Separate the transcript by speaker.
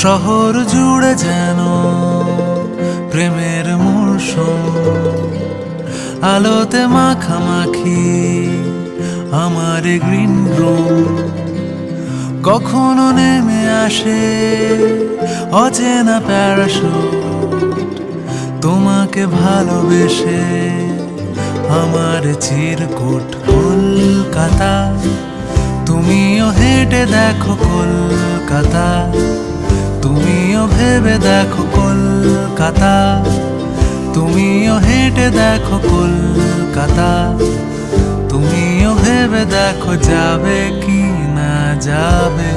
Speaker 1: শহর জুড়ে যেন প্রেমের মৌসুম, আলোতে মাখামাখি আমার গ্রিন রুম। কখনো নেমে আসে অচেনা প্যারাশুট, তোমাকে ভালোবেসে আমার চিরকুট। কলকাতা, তুমিও হেঁটে দেখো কলকাতা, তুমিও ভেবে দেখো কলকাতা, তুমিও হেঁটে দেখো কলকাতা, তুমিও ভেবে দেখো যাবে কি না যাবে